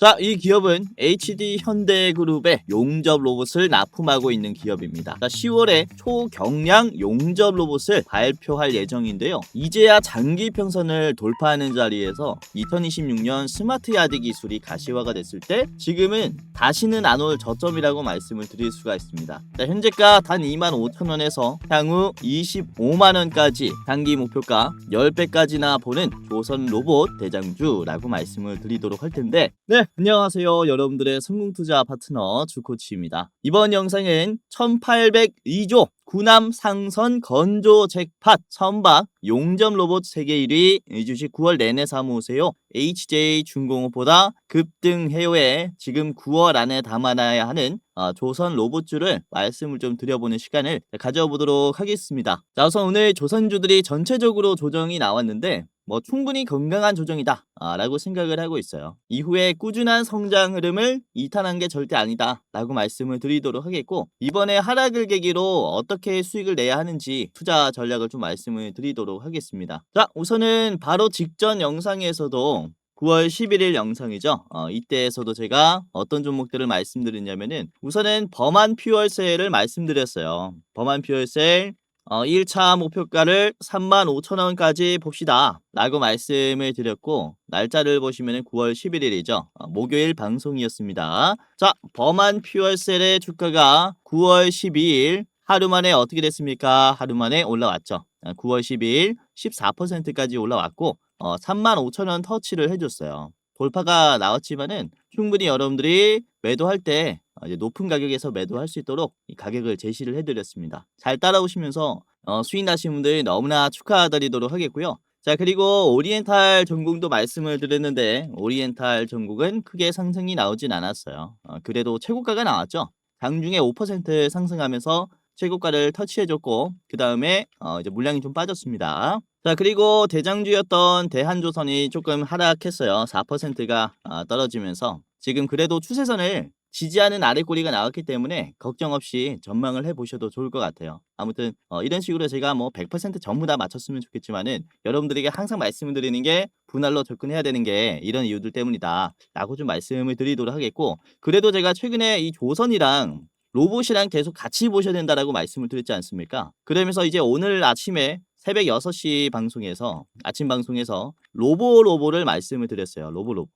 자, 이 기업은 HD 현대그룹의 용접 로봇을 납품하고 있는 기업입니다. 자, 10월에 초경량 용접 로봇을 발표할 예정인데요. 이제야 장기 평선을 돌파하는 자리에서 2026년 스마트 야드 기술이 가시화가 됐을 때 지금은 다시는 안 올 저점이라고 말씀을 드릴 수가 있습니다. 자, 현재가 단 25,000원에서 향후 25만원까지 장기 목표가 10배까지나 보는 조선 로봇 대장주라고 말씀을 드리도록 할 텐데, 네, 안녕하세요. 여러분들의 성공투자 파트너 주코치입니다. 이번 영상은 1802조 구남 상선 건조 잭팟 선박 용접 로봇 세계 1위 주식 9월 내내 사모으세요. HJ중공업보다 급등해요에 지금 9월 안에 담아놔야 하는 조선 로봇주를 말씀을 좀 드려보는 시간을 가져보도록 하겠습니다. 자, 우선 오늘 조선주들이 전체적으로 조정이 나왔는데 충분히 건강한 조정이다 라고 생각을 하고 있어요. 이후에 꾸준한 성장 흐름을 이탈한 게 절대 아니다 라고 말씀을 드리도록 하겠고, 이번에 하락을 계기로 어떻게 수익을 내야 하는지 투자 전략을 좀 말씀을 드리도록 하겠습니다. 자, 우선은 바로 직전 영상에서도 9월 11일 영상이죠. 이때에서도 제가 어떤 종목들을 말씀드렸냐면은, 우선은 범한 퓨얼셀을 말씀드렸어요. 범한 퓨얼셀 1차 목표가를 35,000원까지 봅시다 라고 말씀을 드렸고, 날짜를 보시면 9월 11일이죠. 목요일 방송이었습니다. 자, 범한 퓨얼셀의 주가가 9월 12일 하루 만에 어떻게 됐습니까? 하루 만에 올라왔죠. 9월 12일 14%까지 올라왔고 35,000원 터치를 해줬어요. 돌파가 나왔지만은 충분히 여러분들이 매도할 때 이제 높은 가격에서 매도할 수 있도록 이 가격을 제시를 해드렸습니다. 잘 따라오시면서 수익 나신 분들 너무나 축하드리도록 하겠고요. 자, 그리고 오리엔탈 전공도 말씀을 드렸는데, 오리엔탈 전공은 크게 상승이 나오진 않았어요. 그래도 최고가가 나왔죠. 장중에 5% 상승하면서 최고가를 터치해줬고, 그 다음에 이제 물량이 좀 빠졌습니다. 자, 그리고 대장주였던 대한조선이 조금 하락했어요. 4%가 떨어지면서 지금 그래도 추세선을 지지하는 아래꼬리가 나왔기 때문에 걱정 없이 전망을 해보셔도 좋을 것 같아요. 아무튼 이런 식으로 제가 100% 전부 다 맞췄으면 좋겠지만은, 여러분들에게 항상 말씀을 드리는 게 분할로 접근해야 되는 게 이런 이유들 때문이다 라고 좀 말씀을 드리도록 하겠고, 그래도 제가 최근에 이 조선이랑 로봇이랑 계속 같이 보셔야 된다라고 말씀을 드렸지 않습니까? 그러면서 이제 오늘 아침에 새벽 6시 방송에서, 아침 방송에서 로보를 말씀을 드렸어요. 로보.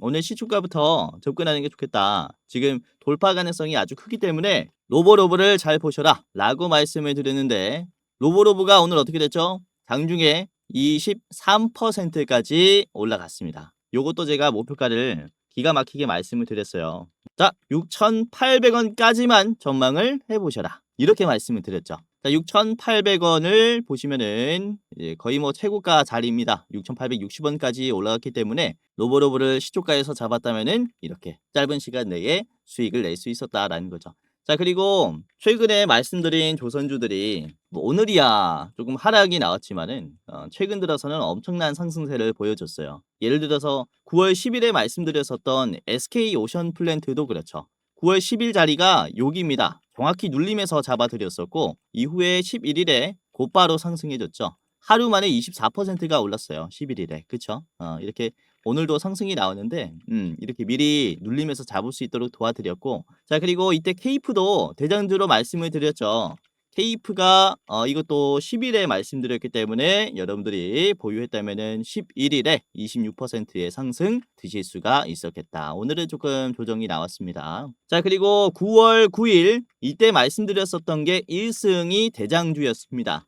오늘 시초가부터 접근하는 게 좋겠다. 지금 돌파 가능성이 아주 크기 때문에 로보를 잘 보셔라 라고 말씀을 드렸는데, 로보가 오늘 어떻게 됐죠? 장중에 23%까지 올라갔습니다. 요것도 제가 목표가를 기가 막히게 말씀을 드렸어요. 자, 6,800원까지만 전망을 해보셔라 이렇게 말씀을 드렸죠. 자, 6,800원을 보시면은 이제 거의 최고가 자리입니다. 6,860원까지 올라갔기 때문에 로보를 시초가에서 잡았다면은 이렇게 짧은 시간 내에 수익을 낼 수 있었다라는 거죠. 자, 그리고 최근에 말씀드린 조선주들이 오늘이야 조금 하락이 나왔지만은 최근 들어서는 엄청난 상승세를 보여줬어요. 예를 들어서 9월 10일에 말씀드렸었던 SK오션플랜트도 그렇죠. 9월 10일 자리가 여기입니다. 정확히 눌림에서 잡아드렸었고, 이후에 11일에 곧바로 상승해줬죠. 하루 만에 24%가 올랐어요. 11일에. 그쵸? 이렇게 오늘도 상승이 나오는데 이렇게 미리 눌림에서 잡을 수 있도록 도와드렸고, 자, 그리고 이때 케이프도 대장주로 말씀을 드렸죠. 케이프가 이것도 10일에 말씀드렸기 때문에 여러분들이 보유했다면은 11일에 26%의 상승 드실 수가 있었겠다. 오늘은 조금 조정이 나왔습니다. 자, 그리고 9월 9일 이때 말씀드렸었던 게 1승이 대장주였습니다.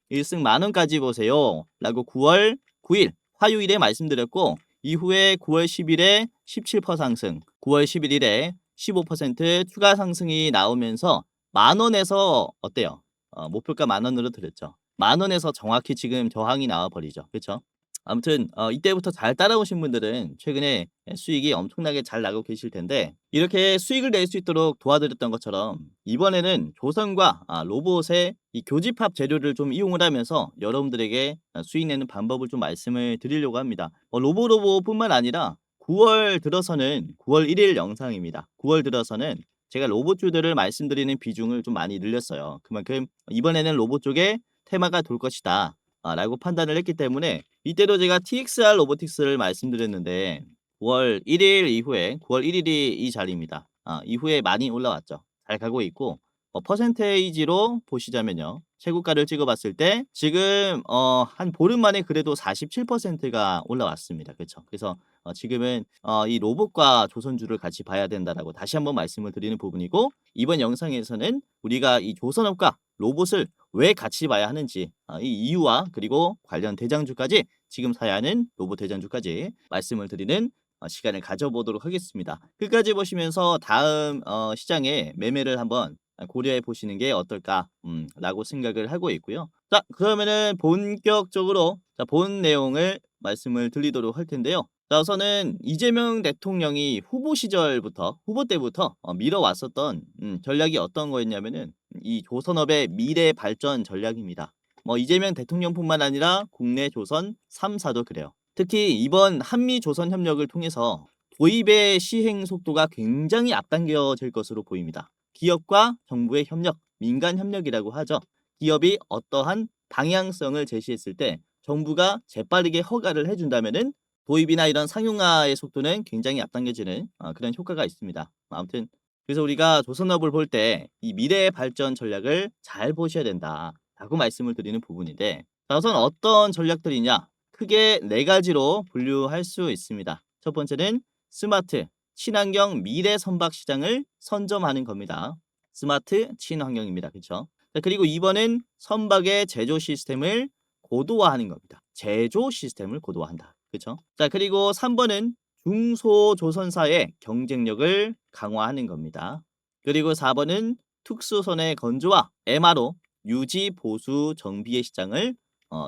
1승 만원까지 보세요 라고 9월 9일 화요일에 말씀드렸고, 이후에 9월 10일에 17% 상승, 9월 11일에 15% 추가 상승이 나오면서 만원에서 어때요? 목표가 만원으로 드렸죠. 만원에서 정확히 지금 저항이 나와버리죠. 그렇죠? 아무튼 이때부터 잘 따라오신 분들은 최근에 수익이 엄청나게 잘 나고 계실 텐데, 이렇게 수익을 낼 수 있도록 도와드렸던 것처럼 이번에는 조선과 로봇의 이 교집합 재료를 좀 이용을 하면서 여러분들에게 수익 내는 방법을 좀 말씀을 드리려고 합니다. 로봇뿐만 아니라 9월 들어서는 9월 1일 영상입니다. 9월 들어서는 제가 로봇주들을 말씀드리는 비중을 좀 많이 늘렸어요. 그만큼 이번에는 로봇 쪽에 테마가 돌 것이다 라고 판단을 했기 때문에, 이때도 제가 TXR 로보틱스를 말씀드렸는데 9월 1일 이후에 9월 1일이 이 자리입니다. 이후에 많이 올라왔죠. 잘 가고 있고 퍼센테이지로 보시자면요. 최고가를 찍어봤을 때 지금 한 보름 만에 그래도 47%가 올라왔습니다. 그렇죠? 그래서 지금은 이 로봇과 조선주를 같이 봐야 된다라고 다시 한번 말씀을 드리는 부분이고 이번 영상에서는 우리가 이 조선업과 로봇을 왜 같이 봐야 하는지 이 이유와 그리고 관련 대장주까지 지금 사야 하는 로봇 대장주까지 말씀을 드리는 시간을 가져보도록 하겠습니다. 끝까지 보시면서 다음 시장에 매매를 한번 고려해 보시는 게 어떨까 라고 생각을 하고 있고요. 자, 그러면은 본격적으로 본 내용을 말씀을 드리도록 할 텐데요. 자, 우선은 이재명 대통령이 후보 때부터 밀어왔었던 전략이 어떤 거였냐면은 이 조선업의 미래 발전 전략입니다. 뭐 이재명 대통령뿐만 아니라 국내 조선 3사도 그래요. 특히 이번 한미 조선 협력을 통해서 도입의 시행 속도가 굉장히 앞당겨질 것으로 보입니다. 기업과 정부의 협력, 민간 협력이라고 하죠. 기업이 어떠한 방향성을 제시했을 때 정부가 재빠르게 허가를 해준다면은 도입이나 이런 상용화의 속도는 굉장히 앞당겨지는 그런 효과가 있습니다. 아무튼 그래서 우리가 조선업을 볼 때 이 미래 발전 전략을 잘 보셔야 된다라고 말씀을 드리는 부분인데 자, 우선 어떤 전략들이냐? 크게 네 가지로 분류할 수 있습니다. 첫 번째는 스마트, 친환경 미래 선박 시장을 선점하는 겁니다. 스마트 친환경입니다. 그렇죠? 그리고 2번은 선박의 제조 시스템을 고도화하는 겁니다. 제조 시스템을 고도화한다. 그렇죠? 자, 그리고 3번은 중소조선사의 경쟁력을 강화하는 겁니다. 그리고 4번은 특수선의 건조와 MRO, 유지, 보수, 정비의 시장을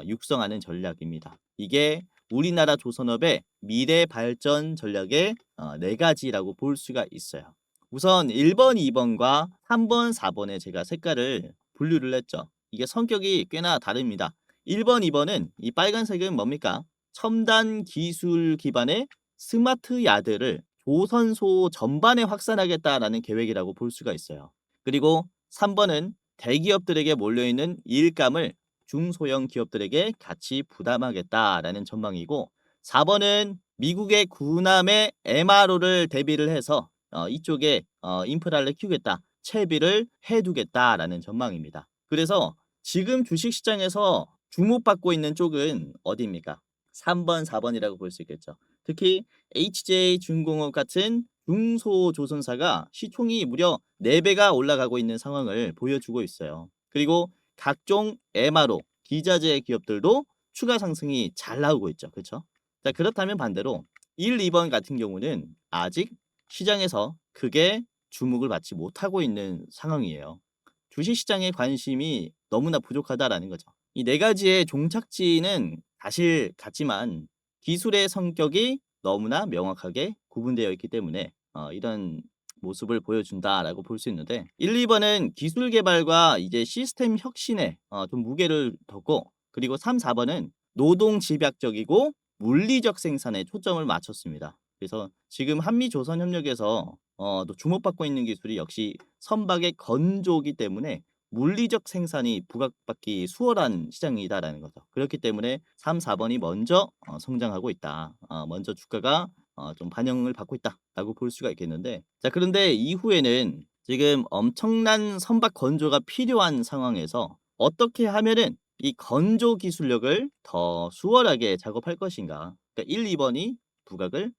육성하는 전략입니다. 이게 우리나라 조선업의 미래 발전 전략의 네 가지라고 볼 수가 있어요. 우선 1번, 2번과 3번, 4번에 제가 색깔을 분류를 했죠. 이게 성격이 꽤나 다릅니다. 1번, 2번은 이 빨간색은 뭡니까? 첨단 기술 기반의 스마트 야드를 조선소 전반에 확산하겠다라는 계획이라고 볼 수가 있어요. 그리고 3번은 대기업들에게 몰려있는 일감을 중소형 기업들에게 같이 부담하겠다라는 전망이고 4번은 미국의 구남의 MRO를 대비를 해서 이쪽에 인프라를 키우겠다, 채비를 해두겠다라는 전망입니다. 그래서 지금 주식시장에서 주목받고 있는 쪽은 어디입니까? 3번, 4번이라고 볼 수 있겠죠. 특히 HJ중공업 같은 중소조선사가 시총이 무려 4배가 올라가고 있는 상황을 보여주고 있어요. 그리고 각종 MRO, 기자재 기업들도 추가 상승이 잘 나오고 있죠. 그렇죠? 자, 그렇다면 반대로 1, 2번 같은 경우는 아직 시장에서 크게 주목을 받지 못하고 있는 상황이에요. 주식시장에 관심이 너무나 부족하다라는 거죠. 이 네 가지의 종착지는 사실 같지만 기술의 성격이 너무나 명확하게 구분되어 있기 때문에 이런 모습을 보여준다라고 볼 수 있는데 1, 2번은 기술 개발과 이제 시스템 혁신에 좀 무게를 뒀고 그리고 3, 4번은 노동 집약적이고 물리적 생산에 초점을 맞췄습니다. 그래서 지금 한미 조선 협력에서 또 주목받고 있는 기술이 역시 선박의 건조기 때문에 물리적 생산이 부각받기 수월한 시장이다라는 거죠. 그렇기 때문에 3, 4번이 먼저 성장하고 있다. 먼저 주가가 좀 반영을 받고 있다라고 볼 수가 있겠는데 자, 그런데 이후에는 지금 엄청난 선박 건조가 필요한 상황에서 어떻게 하면은 이 건조 기술력을 더 수월하게 작업할 것인가? 그러니까 1, 2번이 부각을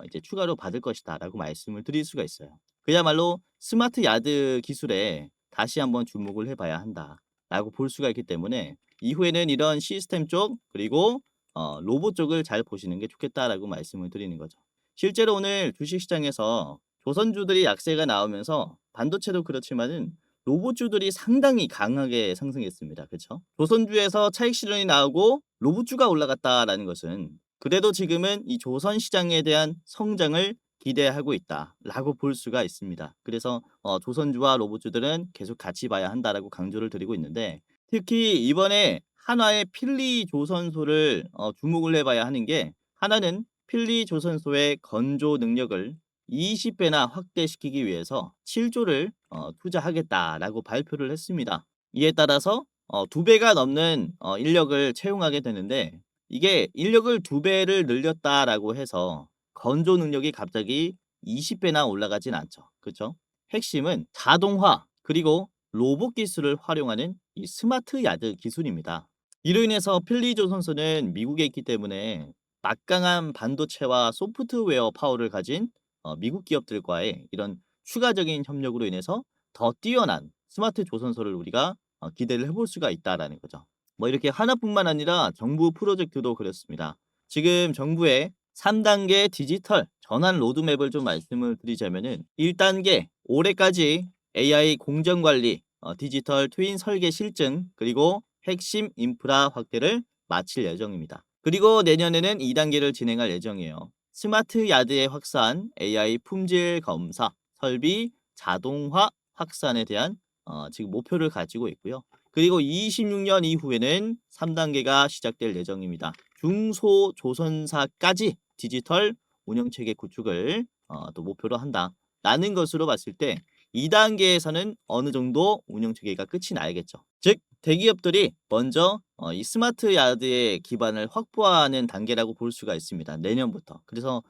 이제 추가로 받을 것이다라고 말씀을 드릴 수가 있어요. 그야말로 스마트 야드 기술에 다시 한번 주목을 해봐야 한다라고 볼 수가 있기 때문에 이후에는 이런 시스템 쪽 그리고 로봇 쪽을 잘 보시는 게 좋겠다라고 말씀을 드리는 거죠. 실제로 오늘 주식시장에서 조선주들이 약세가 나오면서 반도체도 그렇지만은 로봇주들이 상당히 강하게 상승했습니다. 그렇죠? 조선주에서 차익 실현이 나오고 로봇주가 올라갔다라는 것은 그래도 지금은 이 조선 시장에 대한 성장을 기대하고 있다라고 볼 수가 있습니다. 그래서 조선주와 로봇주들은 계속 같이 봐야 한다라고 강조를 드리고 있는데 특히 이번에 한화의 필리 조선소를 주목을 해봐야 하는 게 하나는 필리 조선소의 건조 능력을 20배나 확대시키기 위해서 7조를 투자하겠다라고 발표를 했습니다. 이에 따라서 2배가 넘는 인력을 채용하게 되는데 이게 인력을 2배를 늘렸다라고 해서 건조 능력이 갑자기 20배나 올라가진 않죠. 그렇죠? 핵심은 자동화 그리고 로봇 기술을 활용하는 이 스마트 야드 기술입니다. 이로 인해서 필리조 선수는 미국에 있기 때문에 막강한 반도체와 소프트웨어 파워를 가진 미국 기업들과의 이런 추가적인 협력으로 인해서 더 뛰어난 스마트 조선소를 우리가 기대를 해볼 수가 있다라는 거죠. 뭐 이렇게 하나뿐만 아니라 정부 프로젝트도 그렇습니다. 지금 정부의 3단계 디지털 전환 로드맵을 좀 말씀을 드리자면은 1단계 올해까지 AI 공정 관리, 디지털 트윈 설계 실증, 그리고 핵심 인프라 확대를 마칠 예정입니다. 그리고 내년에는 2단계를 진행할 예정이에요. 스마트 야드의 확산, AI 품질 검사, 설비 자동화 확산에 대한 지금 목표를 가지고 있고요. 그리고 26년 이후에는 3단계가 시작될 예정입니다. 중소조선사까지 디지털 운영체계 구축을 또 목표로 한다라는 것으로 봤을 때 2단계에서는 어느 정도 운영체계가 끝이 나야겠죠. 즉 대기업들이 먼저 이 스마트 야드의 기반을 확보하는 단계라고 볼 수가 있습니다. 내년부터. 그래서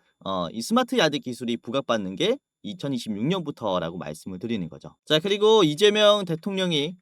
이 스마트 야드 기술이 부각받는 게 2026년부터라고 말씀을 드리는 거죠. 자, 그리고 이재명 대통령이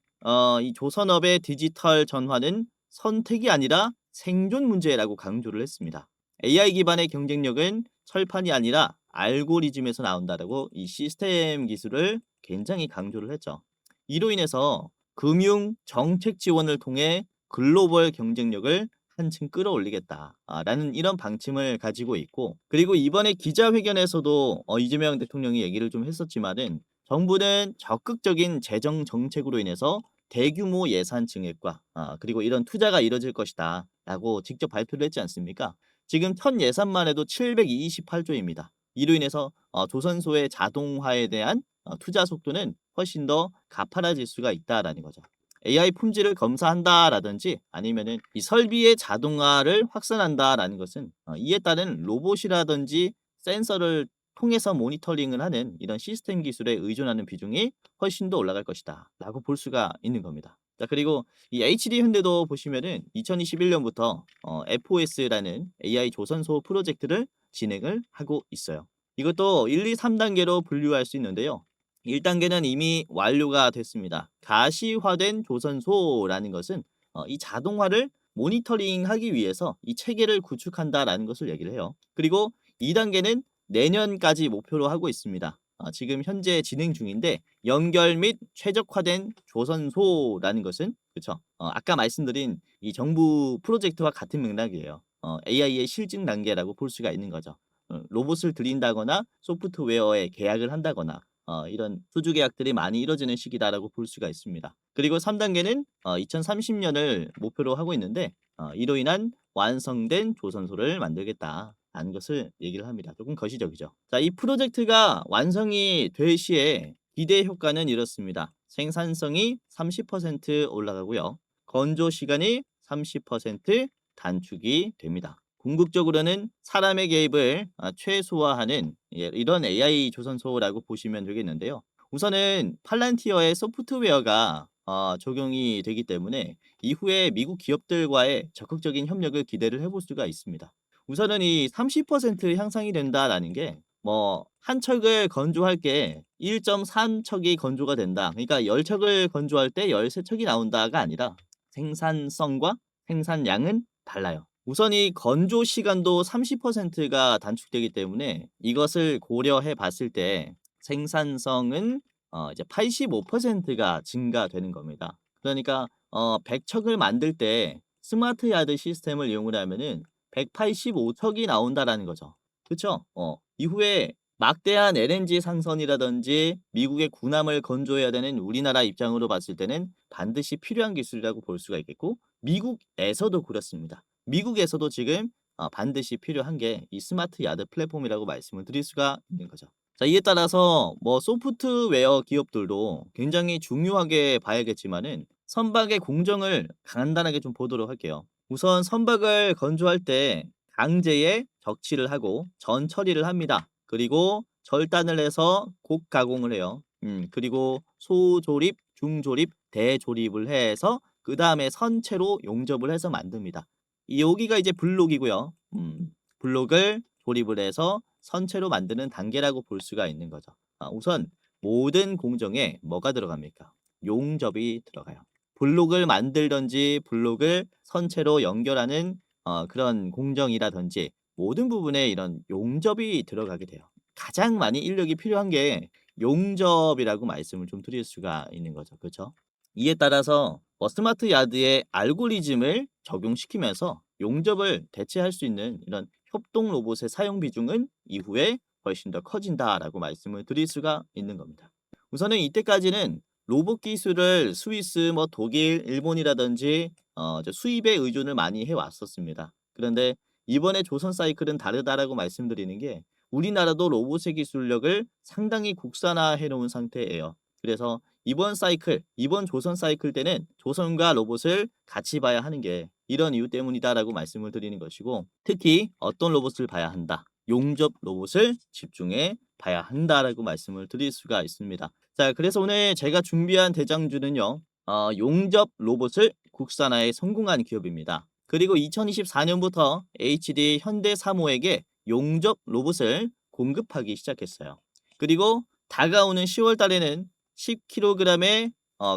이 조선업의 디지털 전환은 선택이 아니라 생존 문제라고 강조를 했습니다. AI 기반의 경쟁력은 철판이 아니라 알고리즘에서 나온다라고 이 시스템 기술을 굉장히 강조를 했죠. 이로 인해서 금융 정책 지원을 통해 글로벌 경쟁력을 한층 끌어올리겠다라는 이런 방침을 가지고 있고, 그리고 이번에 기자회견에서도 이재명 대통령이 얘기를 좀 했었지만은 정부는 적극적인 재정 정책으로 인해서 대규모 예산 증액과 그리고 이런 투자가 이뤄질 것이다 라고 직접 발표를 했지 않습니까? 지금 현 예산만 해도 728조입니다. 이로 인해서 조선소의 자동화에 대한 투자 속도는 훨씬 더 가파라질 수가 있다라는 거죠. AI 품질을 검사한다라든지 아니면은 이 설비의 자동화를 확산한다라는 것은 이에 따른 로봇이라든지 센서를 통해서 모니터링을 하는 이런 시스템 기술에 의존하는 비중이 훨씬 더 올라갈 것이다 라고 볼 수가 있는 겁니다. 자, 그리고 이 HD 현대도 보시면은 2021년부터 FOS라는 AI 조선소 프로젝트를 진행을 하고 있어요. 이것도 1, 2, 3단계로 분류할 수 있는데요. 1단계는 이미 완료가 됐습니다. 가시화된 조선소라는 것은 이 자동화를 모니터링하기 위해서 이 체계를 구축한다라는 것을 얘기를 해요. 그리고 2단계는 내년까지 목표로 하고 있습니다. 지금 현재 진행 중인데 연결 및 최적화된 조선소라는 것은 그렇죠. 아까 말씀드린 이 정부 프로젝트와 같은 맥락이에요. AI의 실증 단계라고 볼 수가 있는 거죠. 로봇을 들인다거나 소프트웨어에 계약을 한다거나 이런 수주 계약들이 많이 이뤄지는 시기다라고 볼 수가 있습니다. 그리고 3단계는 2030년을 목표로 하고 있는데 이로 인한 완성된 조선소를 만들겠다라는 것을 얘기를 합니다. 조금 거시적이죠. 자, 이 프로젝트가 완성이 될 시에 기대 효과는 이렇습니다. 생산성이 30% 올라가고요. 건조 시간이 30% 단축이 됩니다. 궁극적으로는 사람의 개입을 최소화하는 이런 AI 조선소라고 보시면 되겠는데요. 우선은 팔란티어의 소프트웨어가 적용이 되기 때문에 이후에 미국 기업들과의 적극적인 협력을 기대를 해볼 수가 있습니다. 우선은 이 30% 향상이 된다라는 게 뭐 한 척을 건조할 게 1.3척이 건조가 된다. 그러니까 10척을 건조할 때 13척이 나온다가 아니라 생산성과 생산량은 달라요. 우선 이 건조 시간도 30%가 단축되기 때문에 이것을 고려해 봤을 때 생산성은 이제 85%가 증가되는 겁니다. 그러니까 100척을 만들 때 스마트 야드 시스템을 이용을 하면은 185척이 나온다라는 거죠. 그렇죠? 이후에 막대한 LNG 상선이라든지 미국의 군함을 건조해야 되는 우리나라 입장으로 봤을 때는 반드시 필요한 기술이라고 볼 수가 있겠고 미국에서도 그렇습니다. 미국에서도 지금 반드시 필요한 게 이 스마트 야드 플랫폼이라고 말씀을 드릴 수가 있는 거죠. 자, 이에 따라서 뭐 소프트웨어 기업들도 굉장히 중요하게 봐야겠지만은 선박의 공정을 간단하게 좀 보도록 할게요. 우선 선박을 건조할 때 강제에 적치를 하고 전 처리를 합니다. 그리고 절단을 해서 곡 가공을 해요. 그리고 소조립, 중조립, 대조립을 해서 그 다음에 선체로 용접을 해서 만듭니다. 여기가 이제 블록이고요. 블록을 조립을 해서 선체로 만드는 단계라고 볼 수가 있는 거죠. 우선 모든 공정에 뭐가 들어갑니까? 용접이 들어가요. 블록을 만들든지 블록을 선체로 연결하는 그런 공정이라든지 모든 부분에 이런 용접이 들어가게 돼요. 가장 많이 인력이 필요한 게 용접이라고 말씀을 좀 드릴 수가 있는 거죠. 그렇죠? 이에 따라서 스마트 야드의 알고리즘을 적용시키면서 용접을 대체할 수 있는 이런 협동 로봇의 사용 비중은 이후에 훨씬 더 커진다라고 말씀을 드릴 수가 있는 겁니다. 우선은 이때까지는 로봇 기술을 스위스, 독일, 일본이라든지 수입에 의존을 많이 해왔었습니다. 그런데 이번에 조선 사이클은 다르다라고 말씀드리는 게 우리나라도 로봇의 기술력을 상당히 국산화해 놓은 상태예요. 그래서 이번 사이클, 이번 조선 사이클 때는 조선과 로봇을 같이 봐야 하는 게 이런 이유 때문이다라고 말씀을 드리는 것이고, 특히 어떤 로봇을 봐야 한다. 용접 로봇을 집중해 봐야 한다라고 말씀을 드릴 수가 있습니다. 자, 그래서 오늘 제가 준비한 대장주는요. 용접 로봇을 국산화에 성공한 기업입니다. 그리고 2024년부터 HD 현대사모에게 용접 로봇을 공급하기 시작했어요. 그리고 다가오는 10월 달에는 10kg의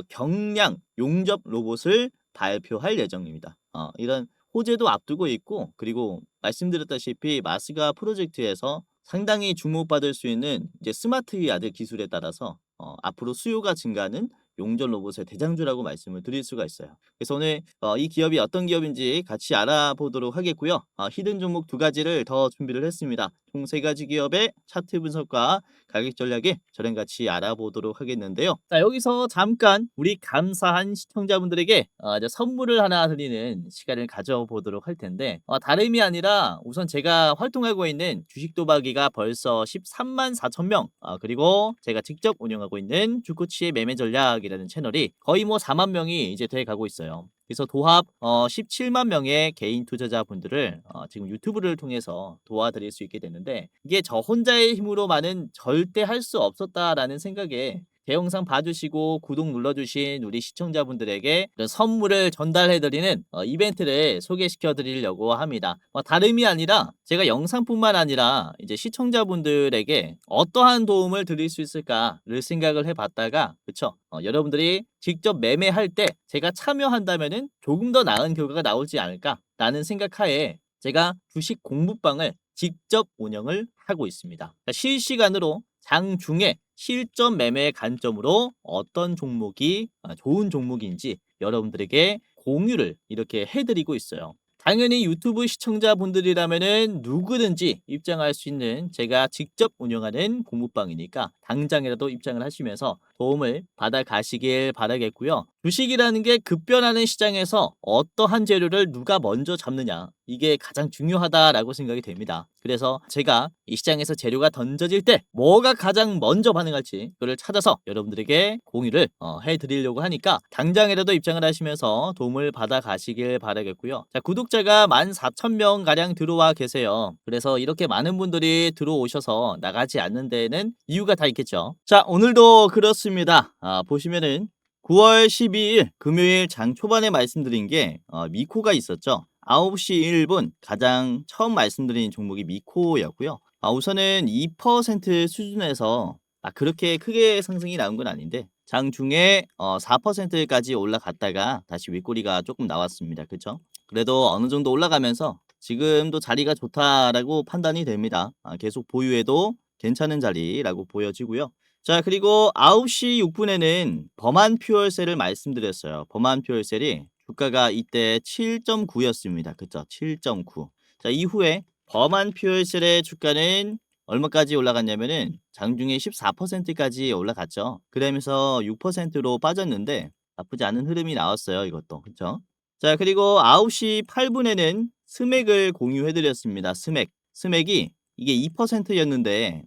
경량 용접 로봇을 발표할 예정입니다. 이런 호재도 앞두고 있고, 그리고 말씀드렸다시피 마스가 프로젝트에서 상당히 주목받을 수 있는 이제 스마트 야드 기술에 따라서 앞으로 수요가 증가하는 용접 로봇의 대장주라고 말씀을 드릴 수가 있어요. 그래서 오늘 이 기업이 어떤 기업인지 같이 알아보도록 하겠고요. 히든 종목 2가지를 더 준비를 했습니다. 총 3가지 기업의 차트 분석과 가격 전략에 저랑 같이 알아보도록 하겠는데요. 자, 여기서 잠깐 우리 감사한 시청자분들에게 이제 선물을 하나 드리는 시간을 가져보도록 할 텐데, 다름이 아니라 우선 제가 활동하고 있는 주식 도박이가 벌써 13만 4천 명, 그리고 제가 직접 운영하고 있는 주코치의 매매 전략이라는 채널이 거의 4만 명이 이제 돼 가고 있어요. 그래서 도합 17만 명의 개인 투자자분들을 지금 유튜브를 통해서 도와드릴 수 있게 됐는데, 이게 저 혼자의 힘으로만은 절대 할 수 없었다라는 생각에 제 영상 봐주시고 구독 눌러주신 우리 시청자분들에게 이런 선물을 전달해드리는 이벤트를 소개시켜드리려고 합니다. 다름이 아니라 제가 영상뿐만 아니라 이제 시청자분들에게 어떠한 도움을 드릴 수 있을까를 생각을 해봤다가, 그쵸? 여러분들이 직접 매매할 때 제가 참여한다면은 조금 더 나은 결과가 나오지 않을까라는 생각하에 제가 주식 공부방을 직접 운영을 하고 있습니다. 실시간으로 장중에 실전 매매의 관점으로 어떤 종목이 좋은 종목인지 여러분들에게 공유를 이렇게 해드리고 있어요. 당연히 유튜브 시청자분들이라면은 누구든지 입장할 수 있는 제가 직접 운영하는 공부방이니까 당장이라도 입장을 하시면서 도움을 받아 가시길 바라겠고요. 주식이라는 게 급변하는 시장에서 어떠한 재료를 누가 먼저 잡느냐, 이게 가장 중요하다라고 생각이 됩니다. 그래서 제가 이 시장에서 재료가 던져질 때 뭐가 가장 먼저 반응할지 그걸 찾아서 여러분들에게 공유를 해드리려고 하니까 당장이라도 입장을 하시면서 도움을 받아 가시길 바라겠고요. 자, 구독자가 14,000명 가량 들어와 계세요. 그래서 이렇게 많은 분들이 들어오셔서 나가지 않는 데에는 이유가 다 있겠죠. 자, 오늘도 그렇습니다. 보시면은 9월 12일 금요일 장 초반에 말씀드린 게 미코가 있었죠. 9시 1분 가장 처음 말씀드린 종목이 미코였고요. 우선은 2% 수준에서 그렇게 크게 상승이 나온 건 아닌데 장중에 4%까지 올라갔다가 다시 윗꼬리가 조금 나왔습니다. 그렇죠? 그래도 어느 정도 올라가면서 지금도 자리가 좋다라고 판단이 됩니다. 계속 보유해도 괜찮은 자리라고 보여지고요. 자, 그리고 9시 6분에는 범한 퓨얼셀을 말씀드렸어요. 범한 퓨얼셀이 주가가 이때 7.9였습니다. 그쵸? 7.9. 자, 이후에 범한 퓨얼셀의 주가는 얼마까지 올라갔냐면은 장중에 14%까지 올라갔죠. 그러면서 6%로 빠졌는데 나쁘지 않은 흐름이 나왔어요. 이것도. 그쵸? 자, 그리고 9시 8분에는 스맥을 공유해드렸습니다. 스맥이 이게 2%였는데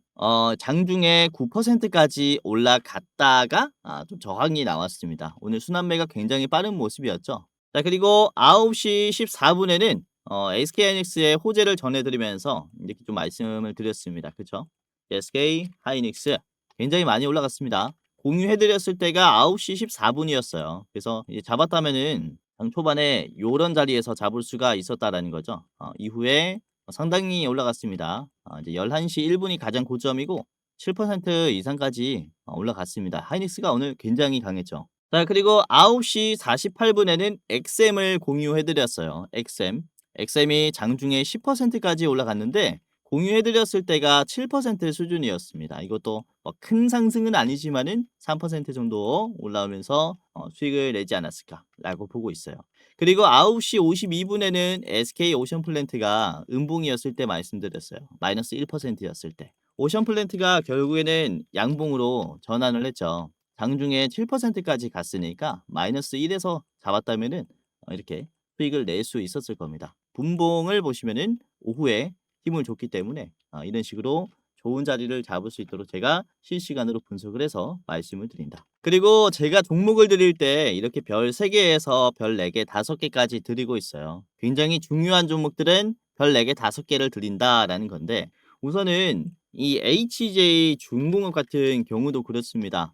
장중에 9%까지 올라갔다가 좀 저항이 나왔습니다. 오늘 순환매가 굉장히 빠른 모습이었죠. 자, 그리고 9시 14분에는 SK하이닉스의 호재를 전해드리면서 이렇게 좀 말씀을 드렸습니다. 그쵸? SK하이닉스 굉장히 많이 올라갔습니다. 공유해드렸을 때가 9시 14분이었어요. 그래서 이제 잡았다면은 장 초반에 요런 자리에서 잡을 수가 있었다라는 거죠. 이후에 상당히 올라갔습니다. 이제 11시 1분이 가장 고점이고 7% 이상까지 올라갔습니다. 하이닉스가 오늘 굉장히 강했죠. 자, 그리고 9시 48분에는 XM을 공유해 드렸어요. XM. XM이 장중에 10%까지 올라갔는데 공유해 드렸을 때가 7% 수준이었습니다. 이것도 큰 상승은 아니지만은 3% 정도 올라오면서 수익을 내지 않았을까라고 보고 있어요. 그리고 9시 52분에는 SK 오션플랜트가 음봉이었을 때 말씀드렸어요. 마이너스 1%였을 때. 오션플랜트가 결국에는 양봉으로 전환을 했죠. 장중에 7%까지 갔으니까 마이너스 1에서 잡았다면은 이렇게 수익을 낼 수 있었을 겁니다. 분봉을 보시면은 오후에 힘을 줬기 때문에 이런 식으로 좋은 자리를 잡을 수 있도록 제가 실시간으로 분석을 해서 말씀을 드린다. 그리고 제가 종목을 드릴 때 이렇게 별 3개에서 별 4개, 5개까지 드리고 있어요. 굉장히 중요한 종목들은 별 4개, 5개를 드린다라는 건데 우선은 이 HJ 중공업 같은 경우도 그렇습니다.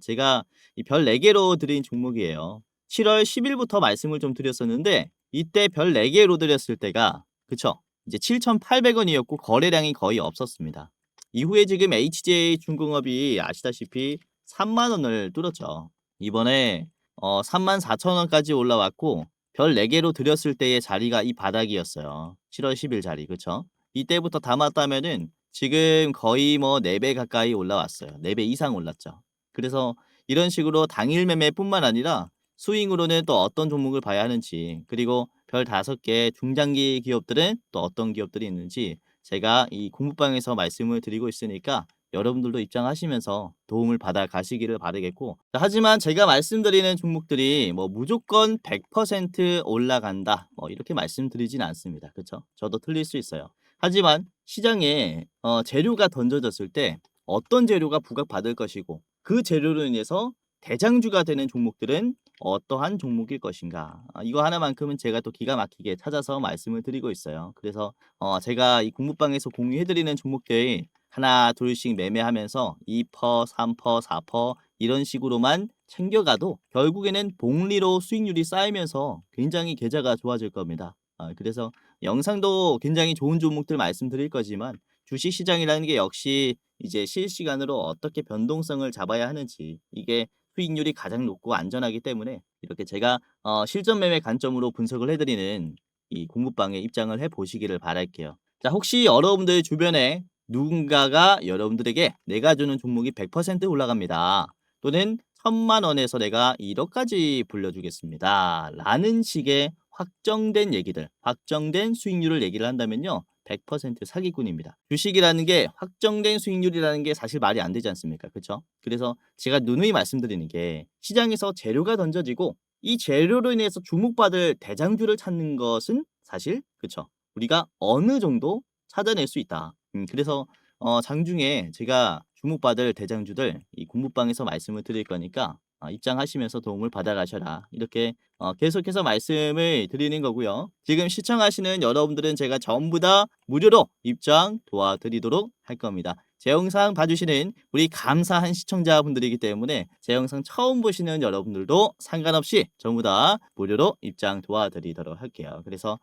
제가 이 별 4개로 드린 종목이에요. 7월 10일부터 말씀을 좀 드렸었는데 이때 별 4개로 드렸을 때가 그쵸? 이제 7,800원이었고 거래량이 거의 없었습니다. 이후에 지금 HJ 중공업이 아시다시피 3만 원을 뚫었죠. 이번에 34,000원까지 올라왔고 별 4개로 드렸을 때의 자리가 이 바닥이었어요. 7월 10일 자리 그쵸? 이때부터 담았다면은 지금 거의 뭐 4배 가까이 올라왔어요. 4배 이상 올랐죠. 그래서 이런 식으로 당일 매매뿐만 아니라 스윙으로는 또 어떤 종목을 봐야 하는지 그리고 별 5개 중장기 기업들은 또 어떤 기업들이 있는지 제가 이 공부방에서 말씀을 드리고 있으니까 여러분들도 입장하시면서 도움을 받아 가시기를 바라겠고 하지만 제가 말씀드리는 종목들이 뭐 무조건 100% 올라간다 뭐 이렇게 말씀드리진 않습니다. 그렇죠? 저도 틀릴 수 있어요. 하지만 시장에 재료가 던져졌을 때 어떤 재료가 부각받을 것이고 그 재료로 인해서 대장주가 되는 종목들은 어떠한 종목일 것인가 이거 하나만큼은 제가 또 기가 막히게 찾아서 말씀을 드리고 있어요. 그래서 제가 이 공부방에서 공유해드리는 종목들 하나 둘씩 매매하면서 2%, 3%, 4% 이런 식으로만 챙겨가도 결국에는 복리로 수익률이 쌓이면서 굉장히 계좌가 좋아질 겁니다. 그래서 영상도 굉장히 좋은 종목들 말씀드릴 거지만 주식시장이라는 게 역시 이제 실시간으로 어떻게 변동성을 잡아야 하는지 이게 수익률이 가장 높고 안전하기 때문에 이렇게 제가 실전 매매 관점으로 분석을 해드리는 이 공부방에 입장을 해보시기를 바랄게요. 자, 혹시 여러분들 주변에 누군가가 여러분들에게 내가 주는 종목이 100% 올라갑니다. 또는 1,000만 원에서 내가 1억까지 불려주겠습니다. 라는 식의 확정된 얘기들, 확정된 수익률을 얘기를 한다면요. 100% 사기꾼입니다. 주식이라는 게 확정된 수익률이라는 게 사실 말이 안 되지 않습니까? 그렇죠? 그래서 제가 누누이 말씀드리는 게 시장에서 재료가 던져지고 이 재료로 인해서 주목받을 대장주를 찾는 것은 사실 그렇죠? 우리가 어느 정도 찾아낼 수 있다. 그래서 장중에 제가 주목받을 대장주들 이 공부방에서 말씀을 드릴 거니까 입장하시면서 도움을 받아가셔라. 이렇게 계속해서 말씀을 드리는 거고요. 지금 시청하시는 여러분들은 제가 전부 다 무료로 입장 도와드리도록 할 겁니다. 제 영상 봐주시는 우리 감사한 시청자분들이기 때문에 제 영상 처음 보시는 여러분들도 상관없이 전부 다 무료로 입장 도와드리도록 할게요. 그래서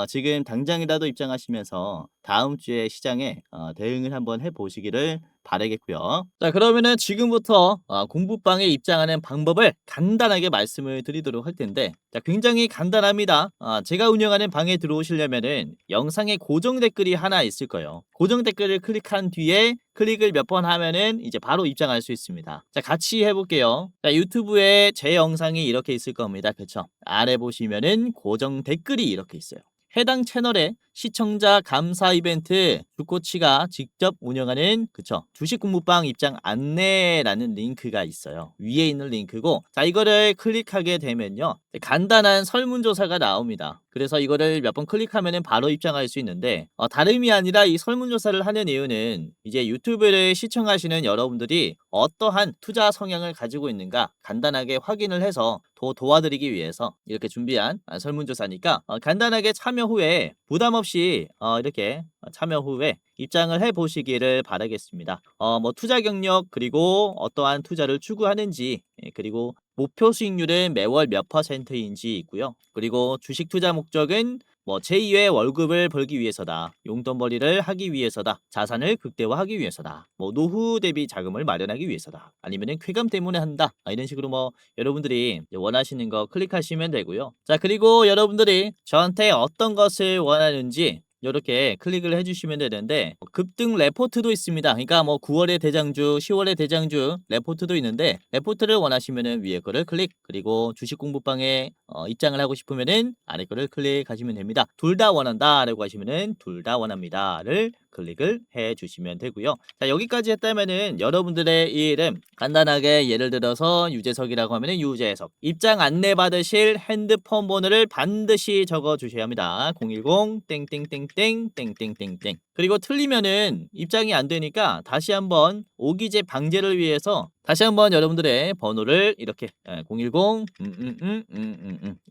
지금 당장이라도 입장하시면서 다음 주에 시장에 대응을 한번 해보시기를 바라겠고요. 자, 그러면은 지금부터 공부방에 입장하는 방법을 간단하게 말씀을 드리도록 할 텐데 자, 굉장히 간단합니다. 제가 운영하는 방에 들어오시려면은 영상에 고정 댓글이 하나 있을 거예요. 고정 댓글을 클릭한 뒤에 클릭을 몇 번 하면은 이제 바로 입장할 수 있습니다. 자, 같이 해볼게요. 자, 유튜브에 제 영상이 이렇게 있을 겁니다. 그쵸? 아래 보시면은 고정 댓글이 이렇게 있어요. 해당 채널의 시청자 감사 이벤트 주코치가 직접 운영하는 그쵸 주식 공부방 입장 안내라는 링크가 있어요. 위에 있는 링크고 자 이거를 클릭하게 되면요 간단한 설문조사가 나옵니다. 그래서 이거를 몇 번 클릭하면 바로 입장할 수 있는데 다름이 아니라 이 설문조사를 하는 이유는 이제 유튜브를 시청하시는 여러분들이 어떠한 투자 성향을 가지고 있는가 간단하게 확인을 해서 도와드리기 위해서 이렇게 준비한 설문조사니까 간단하게 참여 후에 부담 없이 이렇게 참여 후에 입장을 해 보시기를 바라겠습니다. 뭐 투자 경력 그리고 어떠한 투자를 추구하는지 그리고 목표 수익률은 매월 몇 %인지 있고요. 그리고 주식 투자 목적은 뭐 제2의 월급을 벌기 위해서다. 용돈벌이를 하기 위해서다. 자산을 극대화하기 위해서다. 뭐 노후 대비 자금을 마련하기 위해서다. 아니면은 쾌감 때문에 한다. 이런 식으로 뭐 여러분들이 원하시는 거 클릭하시면 되고요. 자, 그리고 여러분들이 저한테 어떤 것을 원하는지 이렇게 클릭을 해주시면 되는데 급등 레포트도 있습니다. 그러니까 뭐 9월의 대장주, 10월의 대장주 레포트도 있는데 레포트를 원하시면은 위에 거를 클릭, 그리고 주식 공부방에 입장을 하고 싶으면은 아래 거를 클릭하시면 됩니다. 둘 다 원한다라고 하시면은 둘 다 원합니다를 클릭을 해 주시면 되고요. 자, 여기까지 했다면은 여러분들의 이 이름 간단하게 예를 들어서 유재석이라고 하면은 유재석, 입장 안내 받으실 핸드폰 번호를 반드시 적어 주셔야 합니다. 010 땡땡땡땡 땡땡땡땡. 그리고 틀리면은 입장이 안 되니까 다시 한번 오기재 방지를 위해서 다시 한번 여러분들의 번호를 이렇게 010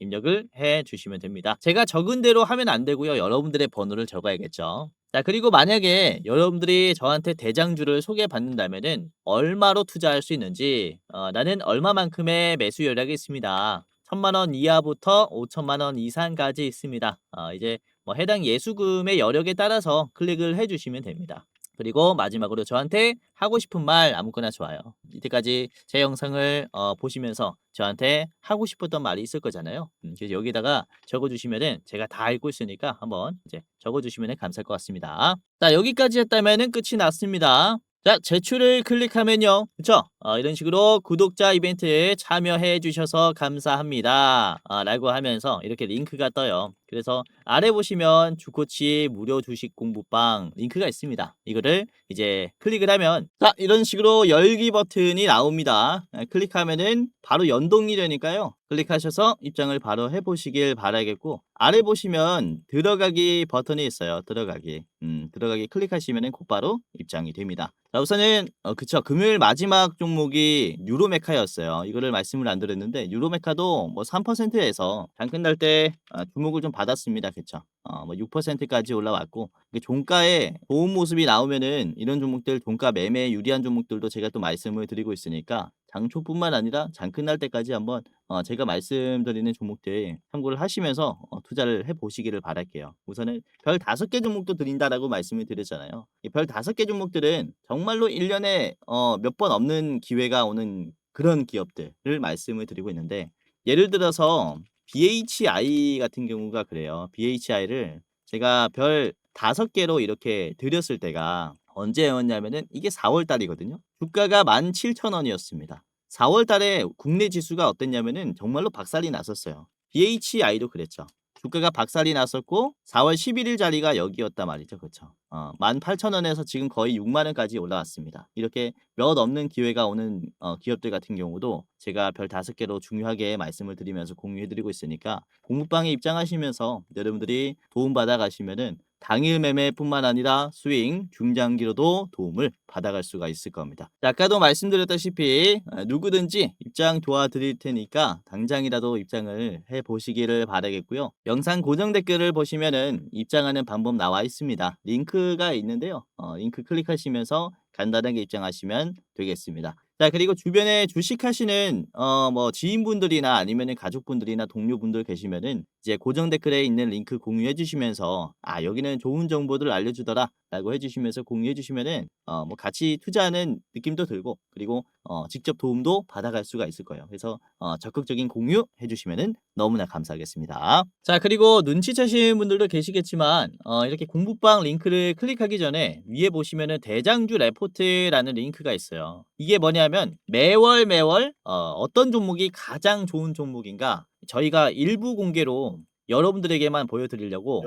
입력을 해 주시면 됩니다. 제가 적은 대로 하면 안 되고요. 여러분들의 번호를 적어야겠죠. 자, 그리고 만약에 여러분들이 저한테 대장주를 소개받는다면은 얼마로 투자할 수 있는지, 나는 얼마만큼의 매수 여력이 있습니다. 1,000만 원 이하부터 5천만 원 이상까지 있습니다. 이제 뭐 해당 예수금의 여력에 따라서 클릭을 해주시면 됩니다. 그리고 마지막으로 저한테 하고 싶은 말 아무거나 좋아요. 이때까지 제 영상을 보시면서 저한테 하고 싶었던 말이 있을 거잖아요. 그래서 여기다가 적어주시면은 제가 다 읽고 있으니까 한번 이제 적어주시면 감사할 것 같습니다. 자, 여기까지 했다면은 끝이 났습니다. 자, 제출을 클릭하면요. 그쵸? 이런 식으로 구독자 이벤트에 참여해 주셔서 감사합니다. 라고 하면서 이렇게 링크가 떠요. 그래서 아래 보시면 주코치 무료 주식 공부방 링크가 있습니다. 이거를 이제 클릭을 하면 자, 이런 식으로 열기 버튼이 나옵니다. 클릭하면은 바로 연동이 되니까요. 클릭하셔서 입장을 바로 해보시길 바라겠고, 아래 보시면 들어가기 버튼이 있어요. 들어가기. 들어가기 클릭하시면은 곧바로 입장이 됩니다. 자, 우선은 그쵸, 금요일 마지막 종목이 뉴로메카였어요. 이거를 말씀을 안 드렸는데 뉴로메카도 뭐 3%에서 장 끝날 때 주목을 좀 받았습니다. 그쵸? 뭐 6%까지 올라왔고, 종가에 좋은 모습이 나오면은 이런 종목들, 종가 매매에 유리한 종목들도 제가 또 말씀을 드리고 있으니까 장초뿐만 아니라 장 끝날 때까지 한번 제가 말씀드리는 종목들 참고를 하시면서 투자를 해보시기를 바랄게요. 우선은 별 5개 종목도 드린다라고 말씀을 드렸잖아요. 이 별 5개 종목들은 정말로 1년에 몇 번 없는 기회가 오는 그런 기업들을 말씀을 드리고 있는데, 예를 들어서 BHI 같은 경우가 그래요. BHI를 제가 별 5개로 이렇게 드렸을 때가 언제였냐면은 이게 4월 달이거든요. 주가가 17,000원이었습니다. 4월 달에 국내 지수가 어땠냐면은 정말로 박살이 났었어요. BHI도 그랬죠. 주가가 박살이 났었고 4월 11일 자리가 여기였단 말이죠. 그렇죠. 18,000원에서 지금 거의 6만 원까지 올라왔습니다. 이렇게 몇 없는 기회가 오는 기업들 같은 경우도 제가 별 5개로 중요하게 말씀을 드리면서 공유해 드리고 있으니까 공부방에 입장하시면서 여러분들이 도움받아 가시면은 당일 매매뿐만 아니라 스윙, 중장기로도 도움을 받아갈 수가 있을 겁니다. 자, 아까도 말씀드렸다시피 누구든지 입장 도와드릴 테니까 당장이라도 입장을 해보시기를 바라겠고요. 영상 고정 댓글을 보시면은 입장하는 방법 나와 있습니다. 링크가 있는데요. 링크 클릭하시면서 간단하게 입장하시면 되겠습니다. 자, 그리고 주변에 주식하시는 뭐 지인분들이나 아니면은 가족분들이나 동료분들 계시면은 이제 고정 댓글에 있는 링크 공유해 주시면서 여기는 좋은 정보들 알려주더라 라고 해주시면서 공유해 주시면은 뭐 같이 투자하는 느낌도 들고, 그리고 직접 도움도 받아갈 수가 있을 거예요. 그래서 적극적인 공유 해주시면은 너무나 감사하겠습니다. 자, 그리고 눈치채시는 분들도 계시겠지만 이렇게 공부방 링크를 클릭하기 전에 위에 보시면은 대장주 레포트라는 링크가 있어요. 이게 뭐냐면 매월 어떤 종목이 가장 좋은 종목인가 저희가 일부 공개로 여러분들에게만 보여드리려고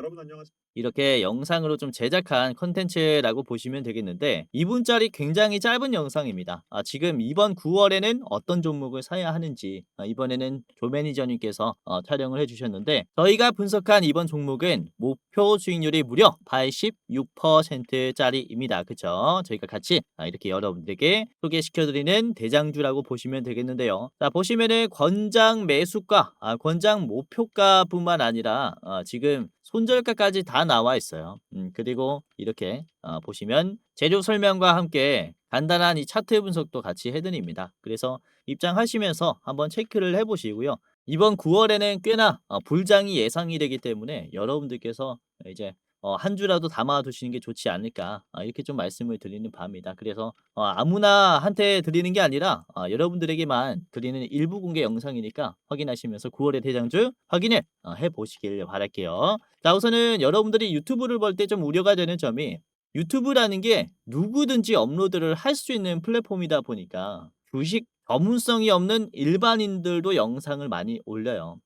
이렇게 영상으로 좀 제작한 컨텐츠라고 보시면 되겠는데, 2분짜리 굉장히 짧은 영상입니다. 지금 이번 9월에는 어떤 종목을 사야 하는지 이번에는 조 매니저님께서 촬영을 해주셨는데, 저희가 분석한 이번 종목은 목표 수익률이 무려 86%짜리입니다. 그쵸? 저희가 같이 이렇게 여러분들에게 소개시켜드리는 대장주라고 보시면 되겠는데요. 자, 보시면은 권장 매수가, 권장 목표가 뿐만 아니라 지금 손절가까지 다 나와 있어요. 그리고 이렇게 보시면 재료 설명과 함께 간단한 이 차트 분석도 같이 해드립니다. 그래서 입장하시면서 한번 체크를 해보시고요. 이번 9월에는 꽤나 불장이 예상이 되기 때문에 여러분들께서 이제 한 주라도 담아 두시는 게 좋지 않을까, 이렇게 좀 말씀을 드리는 바입니다. 그래서 아무나 한테 드리는 게 아니라 여러분들에게만 드리는 일부 공개 영상이니까 확인하시면서 9월의 대장주 확인을 해 보시길 바랄게요. 자, 우선은 여러분들이 유튜브를 볼 때 좀 우려가 되는 점이, 유튜브라는 게 누구든지 업로드를 할 수 있는 플랫폼이다 보니까 주식 전문성이 없는 일반인들도 영상을 많이 올려요.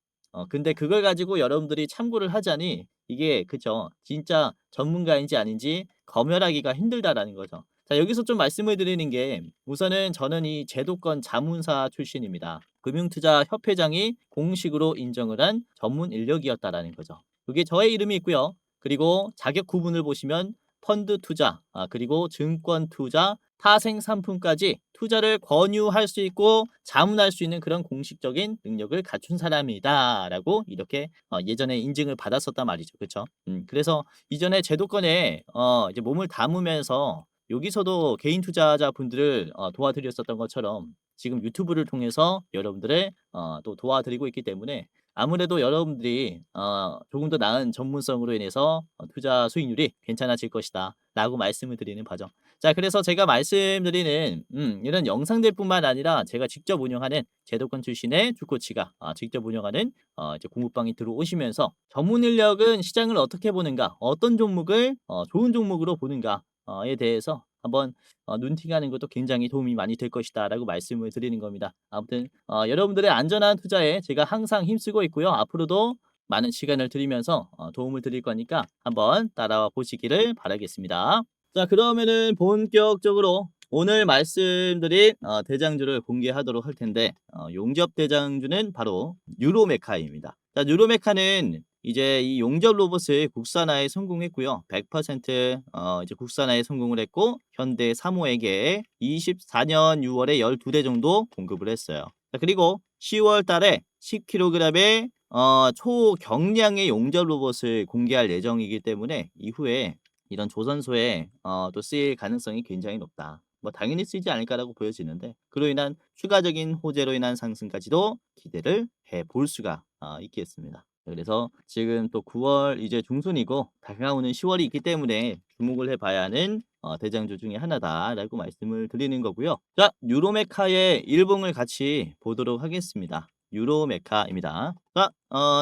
근데 그걸 가지고 여러분들이 참고를 하자니 이게, 그쵸, 진짜 전문가인지 아닌지 검열하기가 힘들다라는 거죠. 자, 여기서 좀 말씀을 드리는 게, 우선은 저는 이 제도권 자문사 출신입니다. 금융투자협회장이 공식으로 인정을 한 전문 인력이었다라는 거죠. 여기에 저의 이름이 있고요. 그리고 자격 구분을 보시면 펀드 투자, 그리고 증권 투자, 타생 상품까지 투자를 권유할 수 있고 자문할 수 있는 그런 공식적인 능력을 갖춘 사람이다라고 이렇게 예전에 인증을 받았었단 말이죠. 그렇죠? 그래서 이전에 제도권에 이제 몸을 담으면서 여기서도 개인 투자자분들을 도와드렸었던 것처럼 지금 유튜브를 통해서 여러분들을 또 도와드리고 있기 때문에 아무래도 여러분들이 조금 더 나은 전문성으로 인해서 투자 수익률이 괜찮아질 것이다 라고 말씀을 드리는 바죠. 자, 그래서 제가 말씀드리는 이런 영상들뿐만 아니라 제가 직접 운영하는 제도권 출신의 주코치가 직접 운영하는 이제 공부방에 들어오시면서 전문 인력은 시장을 어떻게 보는가, 어떤 종목을 좋은 종목으로 보는가에 대해서 한번 눈팅하는 것도 굉장히 도움이 많이 될 것이다라고 말씀을 드리는 겁니다. 아무튼 여러분들의 안전한 투자에 제가 항상 힘쓰고 있고요. 앞으로도 많은 시간을 드리면서 도움을 드릴 거니까 한번 따라와 보시기를 바라겠습니다. 자, 그러면은 본격적으로 오늘 말씀드린 대장주를 공개하도록 할 텐데, 용접 대장주는 바로 유로메카입니다. 자, 유로메카는 이제 이 용접 로봇을 국산화에 성공했고요. 100% 이제 국산화에 성공을 했고 현대 3호에게 24년 6월에 12대 정도 공급을 했어요. 자, 그리고 10월 달에 10kg의 초경량의 용접 로봇을 공개할 예정이기 때문에 이후에 이런 조선소에 또 쓰일 가능성이 굉장히 높다. 뭐 당연히 쓰이지 않을까라고 보여지는데, 그로 인한 추가적인 호재로 인한 상승까지도 기대를 해 볼 수가 있겠습니다. 그래서 지금 또 9월 이제 중순이고 다가오는 10월이 있기 때문에 주목을 해봐야 하는 대장주 중에 하나다라고 말씀을 드리는 거고요. 자, 유로메카의 일봉을 같이 보도록 하겠습니다. 유로메카입니다. 자,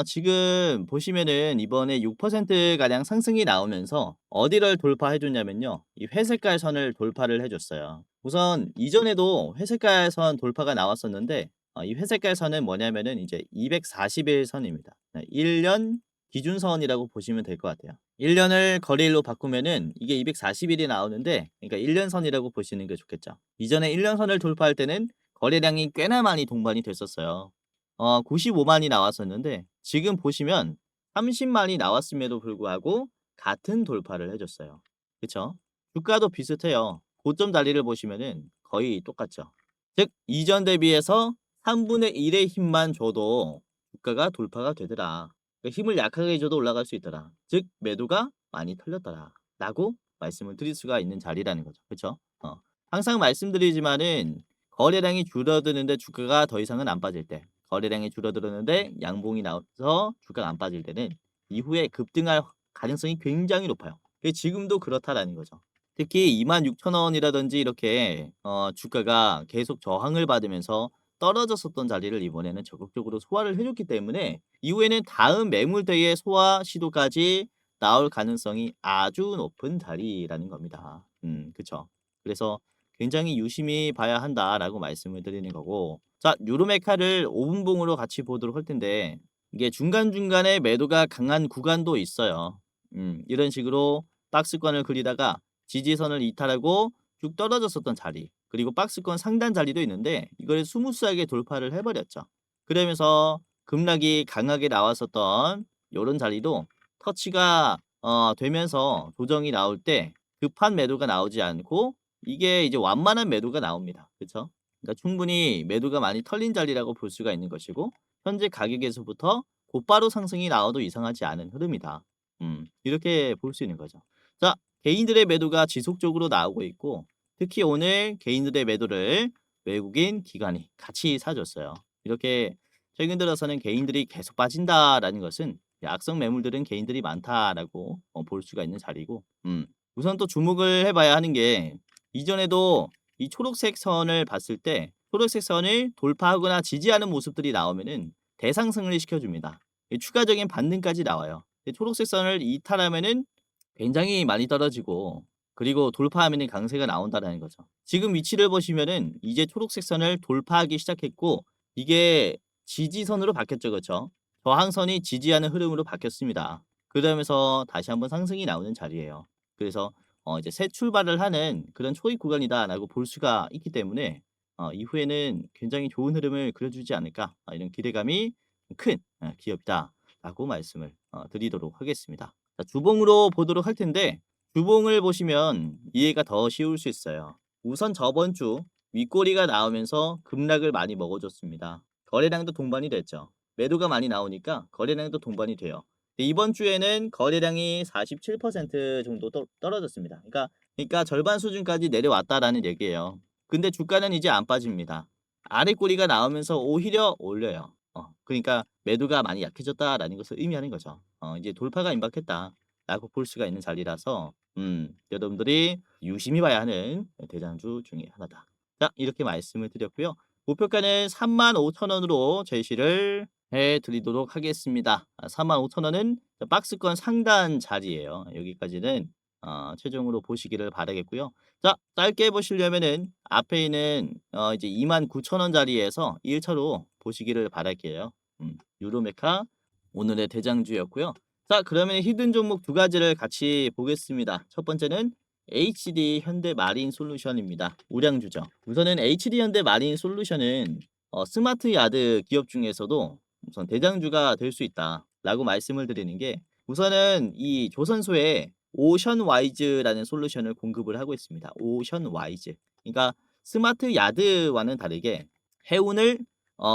지금 보시면은 이번에 6%가량 상승이 나오면서 어디를 돌파해 줬냐면요, 이 회색깔 선을 돌파를 해 줬어요. 우선 이전에도 회색깔 선 돌파가 나왔었는데, 이 회색깔 선은 뭐냐면은 이제 240일 선입니다. 1년 기준선이라고 보시면 될 것 같아요. 1년을 거리일로 바꾸면은 이게 240일이 나오는데, 그러니까 1년 선이라고 보시는 게 좋겠죠. 이전에 1년 선을 돌파할 때는 거래량이 꽤나 많이 동반이 됐었어요. 95만이 나왔었는데 지금 보시면 30만이 나왔음에도 불구하고 같은 돌파를 해줬어요. 그쵸? 주가도 비슷해요. 고점 자리를 보시면은 거의 똑같죠. 즉 이전 대비해서 3분의 1의 힘만 줘도 주가가 돌파가 되더라. 그러니까 힘을 약하게 줘도 올라갈 수 있더라. 즉 매도가 많이 털렸더라 라고 말씀을 드릴 수가 있는 자리라는 거죠. 그쵸? 항상 말씀드리지만은 거래량이 줄어드는데 주가가 더 이상은 안 빠질 때, 거래량이 줄어들었는데 양봉이 나와서 주가가 안 빠질 때는 이후에 급등할 가능성이 굉장히 높아요. 그게 지금도 그렇다라는 거죠. 특히 26,000원이라든지 이렇게 주가가 계속 저항을 받으면서 떨어졌었던 자리를 이번에는 적극적으로 소화를 해줬기 때문에 이후에는 다음 매물대의 소화 시도까지 나올 가능성이 아주 높은 자리라는 겁니다. 그쵸. 그래서 굉장히 유심히 봐야 한다라고 말씀을 드리는 거고, 자, 유로메카를 5분봉으로 같이 보도록 할 텐데 이게 중간중간에 매도가 강한 구간도 있어요. 이런 식으로 박스권을 그리다가 지지선을 이탈하고 쭉 떨어졌었던 자리, 그리고 박스권 상단 자리도 있는데 이걸 스무스하게 돌파를 해버렸죠. 그러면서 급락이 강하게 나왔었던 요런 자리도 터치가 되면서 조정이 나올 때 급한 매도가 나오지 않고 이게 이제 완만한 매도가 나옵니다. 그쵸? 그러니까 충분히 매도가 많이 털린 자리라고 볼 수가 있는 것이고, 현재 가격에서부터 곧바로 상승이 나와도 이상하지 않은 흐름이다. 이렇게 볼 수 있는 거죠. 자, 개인들의 매도가 지속적으로 나오고 있고, 특히 오늘 개인들의 매도를 외국인 기관이 같이 사줬어요. 이렇게 최근 들어서는 개인들이 계속 빠진다라는 것은 악성 매물들은 개인들이 많다라고 볼 수가 있는 자리고 우선 또 주목을 해봐야 하는 게 이전에도 이 초록색 선을 봤을 때 초록색 선을 돌파하거나 지지하는 모습들이 나오면은 대상승을 시켜줍니다. 추가적인 반등까지 나와요. 초록색 선을 이탈하면은 굉장히 많이 떨어지고 그리고 돌파하면은 강세가 나온다라는 거죠. 지금 위치를 보시면은 이제 초록색 선을 돌파하기 시작했고 이게 지지선으로 바뀌었죠. 그렇죠? 저항선이 지지하는 흐름으로 바뀌었습니다. 그러면서 다시 한번 상승이 나오는 자리예요. 그래서 이제 새 출발을 하는 그런 초입 구간이다라고 볼 수가 있기 때문에 이후에는 굉장히 좋은 흐름을 그려주지 않을까 이런 기대감이 큰 기업이다라고 말씀을 드리도록 하겠습니다. 자, 주봉으로 보도록 할 텐데 주봉을 보시면 이해가 더 쉬울 수 있어요. 우선 저번 주 윗꼬리가 나오면서 급락을 많이 먹어줬습니다. 거래량도 동반이 됐죠. 매도가 많이 나오니까 거래량도 동반이 돼요. 이번 주에는 거래량이 47% 정도 떨어졌습니다. 그러니까 절반 수준까지 내려왔다라는 얘기예요. 근데 주가는 이제 안 빠집니다. 아래 꼬리가 나오면서 오히려 올려요. 그러니까 매도가 많이 약해졌다라는 것을 의미하는 거죠. 이제 돌파가 임박했다라고 볼 수가 있는 자리라서 여러분들이 유심히 봐야 하는 대장주 중에 하나다. 자, 이렇게 말씀을 드렸고요. 목표가는 35,000원으로 제시를 해드리도록 하겠습니다. 35,000원은 박스권 상단 자리예요. 여기까지는 최종으로 보시기를 바라겠고요. 자, 짧게 보시려면은 앞에 있는 이제 29,000원 자리에서 1차로 보시기를 바랄게요. 유로메카 오늘의 대장주였고요. 자, 그러면 히든 종목 두 가지를 같이 보겠습니다. 첫 번째는 HD 현대마린 솔루션입니다. 우량주죠. 우선은 HD 현대마린 솔루션은 스마트 야드 기업 중에서도 우선 대장주가 될 수 있다라고 말씀을 드리는 게 우선은 이 조선소에 오션와이즈라는 솔루션을 공급을 하고 있습니다. 오션와이즈. 그러니까 스마트 야드와는 다르게 해운을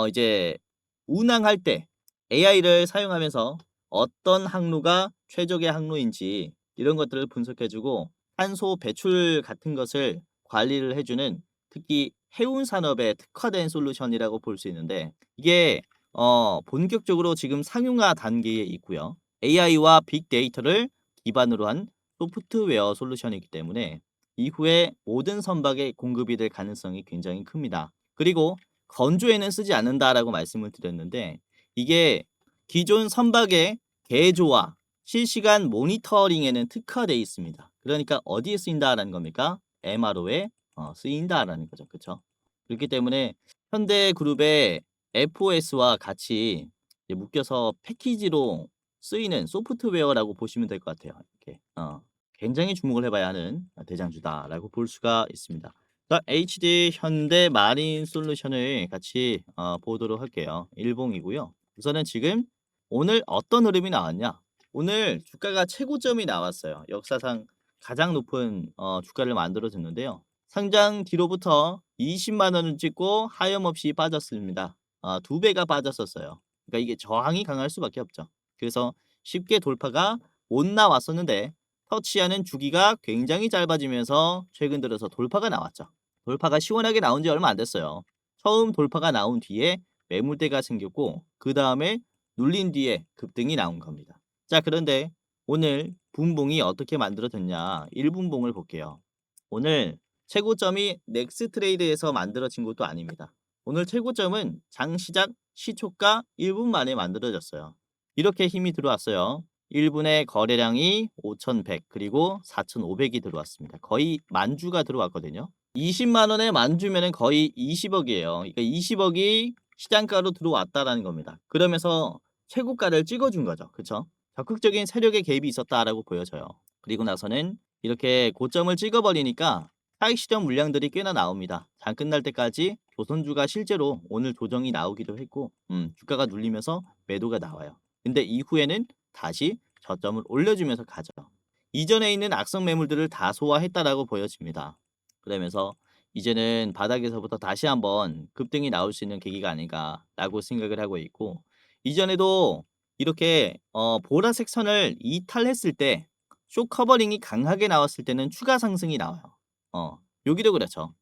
이제 운항할 때 AI를 사용하면서 어떤 항로가 최적의 항로인지 이런 것들을 분석해주고 탄소 배출 같은 것을 관리를 해주는 특히 해운 산업에 특화된 솔루션이라고 볼 수 있는데 이게 본격적으로 지금 상용화 단계에 있고요. AI와 빅데이터를 기반으로 한 소프트웨어 솔루션이기 때문에 이후에 모든 선박에 공급이 될 가능성이 굉장히 큽니다. 그리고 건조에는 쓰지 않는다라고 말씀을 드렸는데 이게 기존 선박의 개조와 실시간 모니터링에는 특화되어 있습니다. 그러니까 어디에 쓰인다라는 겁니까? MRO에 쓰인다라는 거죠. 그렇죠? 그렇기 때문에 현대그룹의 FOS와 같이 묶여서 패키지로 쓰이는 소프트웨어라고 보시면 될 것 같아요. 이렇게 굉장히 주목을 해봐야 하는 대장주다라고 볼 수가 있습니다. 자, HD 현대 마린 솔루션을 같이 보도록 할게요. 일봉이고요. 우선은 지금 오늘 어떤 흐름이 나왔냐? 오늘 주가가 최고점이 나왔어요. 역사상 가장 높은 주가를 만들어줬는데요. 상장 뒤로부터 20만 원을 찍고 하염없이 빠졌습니다. 2배가 빠졌었어요. 그러니까 이게 저항이 강할 수밖에 없죠. 그래서 쉽게 돌파가 못 나왔었는데 터치하는 주기가 굉장히 짧아지면서 최근 들어서 돌파가 나왔죠. 돌파가 시원하게 나온 지 얼마 안 됐어요. 처음 돌파가 나온 뒤에 매물대가 생겼고 그 다음에 눌린 뒤에 급등이 나온 겁니다. 자, 그런데 오늘 분봉이 어떻게 만들어졌냐 1분봉을 볼게요. 오늘 최고점이 넥스트레이드에서 만들어진 것도 아닙니다. 오늘 최고점은 장시작 시초가 1분 만에 만들어졌어요. 이렇게 힘이 들어왔어요. 1분의 거래량이 5,100 그리고 4,500이 들어왔습니다. 거의 만주가 들어왔거든요. 20만 원에 만주면 거의 20억이에요. 그러니까 20억이 시장가로 들어왔다라는 겁니다. 그러면서 최고가를 찍어준 거죠. 그렇죠? 적극적인 세력의 개입이 있었다라고 보여져요. 그리고 나서는 이렇게 고점을 찍어버리니까 차익 실현 물량들이 꽤나 나옵니다. 장 끝날 때까지 조선주가 실제로 오늘 조정이 나오기도 했고 주가가 눌리면서 매도가 나와요. 근데 이후에는 다시 저점을 올려주면서 가죠. 이전에 있는 악성 매물들을 다 소화했다라고 보여집니다. 그러면서 이제는 바닥에서부터 다시 한번 급등이 나올 수 있는 계기가 아닌가라고 생각을 하고 있고 이전에도 이렇게 보라색 선을 이탈했을 때 쇼 커버링이 강하게 나왔을 때는 추가 상승이 나와요. 여기도 그렇죠.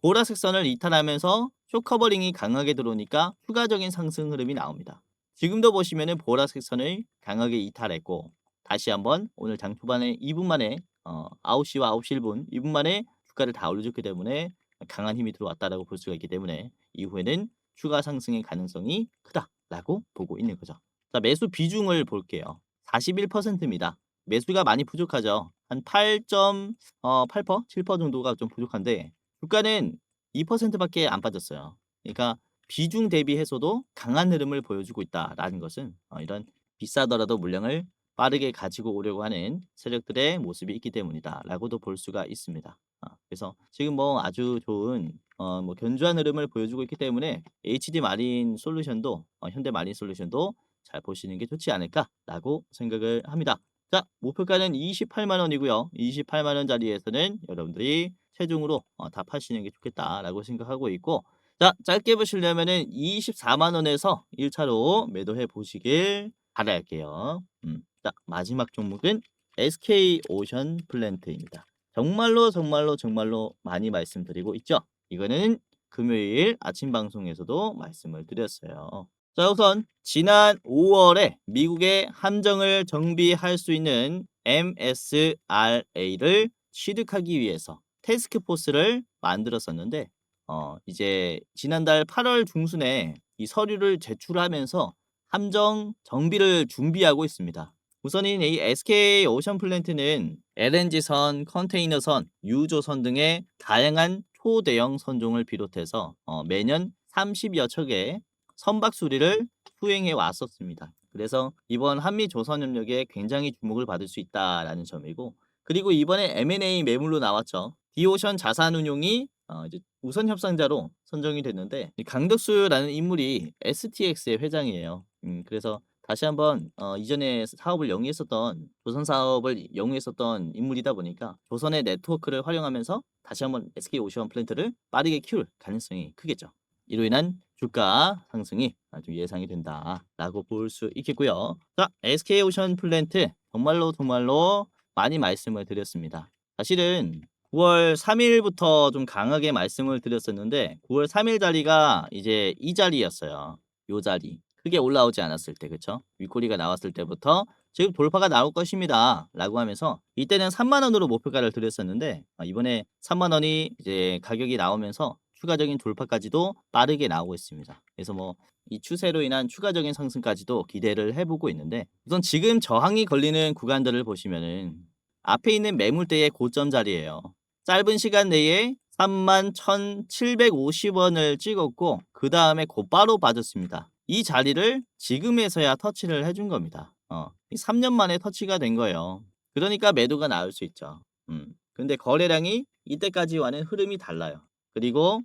보라색 선을 이탈하면서 쇼커버링이 강하게 들어오니까 추가적인 상승 흐름이 나옵니다. 지금도 보시면은 보라색 선을 강하게 이탈했고 다시 한번 오늘 장 초반에 2분 만에 9시와 9시 1분 2분 만에 주가를 다 올려줬기 때문에 강한 힘이 들어왔다라고 볼 수가 있기 때문에 이후에는 추가 상승의 가능성이 크다라고 보고 있는 거죠. 자, 매수 비중을 볼게요. 41%입니다. 매수가 많이 부족하죠. 한 8.8%, 7% 정도가 좀 부족한데 주가는 2%밖에 안 빠졌어요. 그러니까 비중 대비해서도 강한 흐름을 보여주고 있다라는 것은 이런 비싸더라도 물량을 빠르게 가지고 오려고 하는 세력들의 모습이 있기 때문이다라고도 볼 수가 있습니다. 그래서 지금 뭐 아주 좋은 뭐 견조한 흐름을 보여주고 있기 때문에 HD 마린 솔루션도 현대 마린 솔루션도 잘 보시는 게 좋지 않을까라고 생각을 합니다. 자, 목표가는 28만 원이고요. 28만 원 자리에서는 여러분들이 최종으로 답하시는 게 좋겠다라고 생각하고 있고 자, 짧게 보시려면은 24만 원에서 1차로 매도해 보시길 바랄게요. 자, 마지막 종목은 SK 오션 플랜트입니다. 정말로 많이 말씀드리고 있죠. 이거는 금요일 아침 방송에서도 말씀을 드렸어요. 자, 우선 지난 5월에 미국의 함정을 정비할 수 있는 MSRA를 취득하기 위해서 태스크포스를 만들었었는데 이제 지난달 8월 중순에 이 서류를 제출하면서 함정 정비를 준비하고 있습니다. 우선인 이 SK 오션 플랜트는 LNG선, 컨테이너선, 유조선 등의 다양한 초대형 선종을 비롯해서 매년 30여 척의 선박 수리를 수행해 왔었습니다. 그래서 이번 한미 조선협력에 굉장히 주목을 받을 수 있다라는 점이고 그리고 이번에 M&A 매물로 나왔죠. 디오션 자산운용이 이제 우선 협상자로 선정이 됐는데 강덕수라는 인물이 STX의 회장이에요. 그래서 다시 한번 이전에 사업을 영위했었던 조선 사업을 영위했었던 인물이다 보니까 조선의 네트워크를 활용하면서 다시 한번 SK 오션 플랜트를 빠르게 키울 가능성이 크겠죠. 이로 인한 주가 상승이 아주 예상이 된다라고 볼 수 있겠고요. 자, SK 오션 플랜트 정말로 많이 말씀을 드렸습니다. 사실은 9월 3일부터 좀 강하게 말씀을 드렸었는데 9월 3일 자리가 이제 이 자리였어요. 요 자리. 크게 올라오지 않았을 때 그쵸? 윗꼬리가 나왔을 때부터 지금 돌파가 나올 것입니다. 라고 하면서 이때는 3만 원으로 목표가를 드렸었는데 이번에 3만 원이 이제 가격이 나오면서 추가적인 돌파까지도 빠르게 나오고 있습니다. 그래서 뭐 이 추세로 인한 추가적인 상승까지도 기대를 해보고 있는데 우선 지금 저항이 걸리는 구간들을 보시면은 앞에 있는 매물대의 고점 자리예요. 짧은 시간 내에 31,750원을 찍었고 그 다음에 곧바로 빠졌습니다. 이 자리를 지금에서야 터치를 해준 겁니다. 3년 만에 터치가 된 거예요. 그러니까 매도가 나올 수 있죠. 근데 거래량이 이때까지와는 흐름이 달라요. 그리고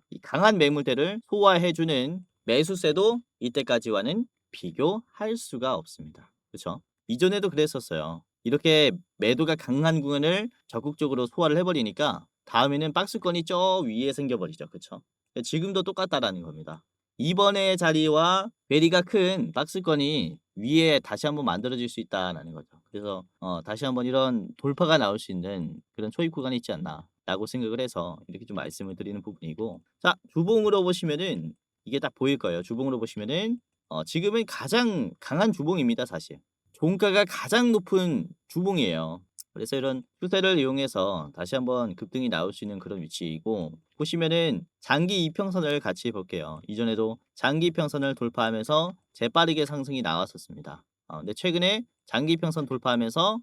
이 강한 매물대를 소화해주는 매수세도 이때까지와는 비교할 수가 없습니다. 그렇죠? 이전에도 그랬었어요. 이렇게 매도가 강한 구간을 적극적으로 소화를 해버리니까 다음에는 박스권이 저 위에 생겨버리죠. 그렇죠? 지금도 똑같다라는 겁니다. 이번의 자리와 괴리가 큰 박스권이 위에 다시 한번 만들어질 수 있다라는 거죠. 그래서 다시 한번 이런 돌파가 나올 수 있는 그런 초입 구간이 있지 않나라고 생각을 해서 이렇게 좀 말씀을 드리는 부분이고 자, 주봉으로 보시면은 이게 딱 보일 거예요. 주봉으로 보시면은 지금은 가장 강한 주봉입니다, 사실. 종가가 가장 높은 주봉이에요. 그래서 이런 추세를 이용해서 다시 한번 급등이 나올 수 있는 그런 위치이고 보시면은 장기 이평선을 같이 볼게요. 이전에도 장기 이평선을 돌파하면서 재빠르게 상승이 나왔었습니다. 근데 최근에 장기 이평선 돌파하면서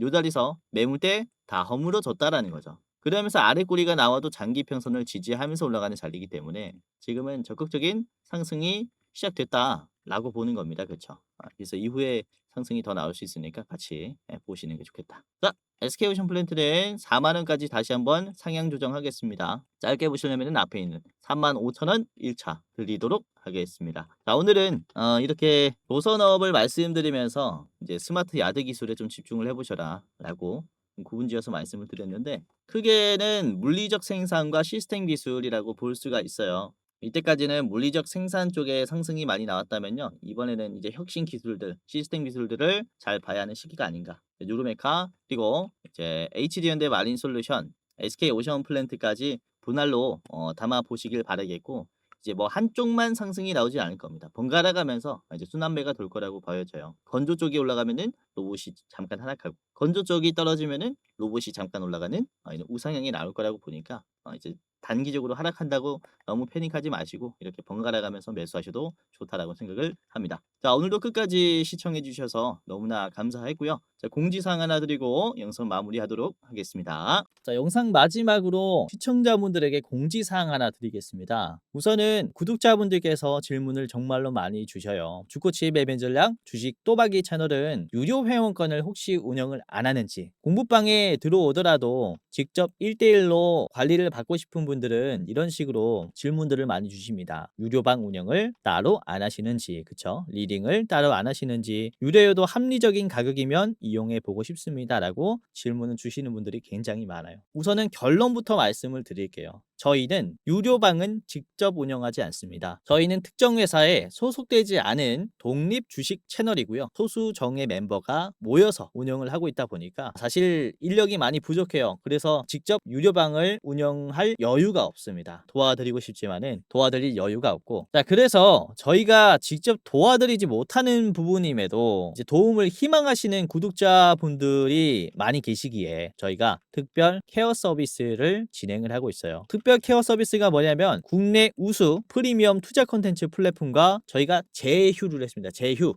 요 자리서 매물대 다 허물어졌다라는 거죠. 그러면서 아래 꼬리가 나와도 장기 이평선을 지지하면서 올라가는 자리이기 때문에 지금은 적극적인 상승이 시작됐다라고 보는 겁니다. 그렇죠? 그래서 이후에 상승이 더 나올 수 있으니까 같이 보시는 게 좋겠다. 자, SK오션 플랜트는 4만 원까지 다시 한번 상향 조정하겠습니다. 짧게 보시려면 앞에 있는 35,000원 1차 드리도록 하겠습니다. 자, 오늘은 이렇게 조선업을 말씀드리면서 이제 스마트 야드 기술에 좀 집중을 해보셔라라고 구분지어서 말씀을 드렸는데 크게는 물리적 생산과 시스템 기술이라고 볼 수가 있어요. 이때까지는 물리적 생산 쪽에 상승이 많이 나왔다면요. 이번에는 이제 혁신 기술들, 시스템 기술들을 잘 봐야 하는 시기가 아닌가. 누르메카 그리고 이제 HD현대 마린 솔루션, SK 오션 플랜트까지 분할로 담아 보시길 바라겠고, 이제 뭐 한쪽만 상승이 나오지 않을 겁니다. 번갈아 가면서 이제 순환매가 돌 거라고 보여져요. 건조 쪽이 올라가면은 로봇이 잠깐 하락하고, 건조 쪽이 떨어지면은 로봇이 잠깐 올라가는 이런 우상향이 나올 거라고 보니까 이제 단기적으로 하락한다고 너무 패닉하지 마시고 이렇게 번갈아 가면서 매수하셔도 좋다라고 생각을 합니다. 자, 오늘도 끝까지 시청해 주셔서 너무나 감사했고요. 자, 공지사항 하나 드리고 영상 마무리하도록 하겠습니다. 자, 영상 마지막으로 시청자분들에게 공지사항 하나 드리겠습니다. 우선은 구독자분들께서 질문을 정말로 많이 주셔요. 주코치 매매 전략 주식 또박이 채널은 유료 회원권을 혹시 운영을 안 하는지, 공부방에 들어오더라도 직접 1대1로 관리를 받고 싶은 분들은 이런 식으로 질문들을 많이 주십니다. 유료방 운영을 따로 안 하시는지, 그쵸? 리딩을 따로 안 하시는지, 유료여도 합리적인 가격이면 이용해 보고 싶습니다 라고 질문을 주시는 분들이 굉장히 많아요. 우선은 결론부터 말씀을 드릴게요. 저희는 유료방은 직접 운영하지 않습니다. 저희는 특정 회사에 소속되지 않은 독립 주식 채널이고요. 소수 정예 멤버가 모여서 운영을 하고 있다 보니까 사실 인력이 많이 부족해요. 그래서 직접 유료방을 운영할 여유가 없습니다. 도와드리고 싶지만은 도와드릴 여유가 없고, 자, 그래서 저희가 직접 도와드리지 못하는 부분임에도 이제 도움을 희망하시는 구독자분들이 많이 계시기에 저희가 특별 케어 서비스를 진행을 하고 있어요. 특별 케어 서비스가 뭐냐면 국내 우수 프리미엄 투자 콘텐츠 플랫폼과 저희가 제휴를 했습니다.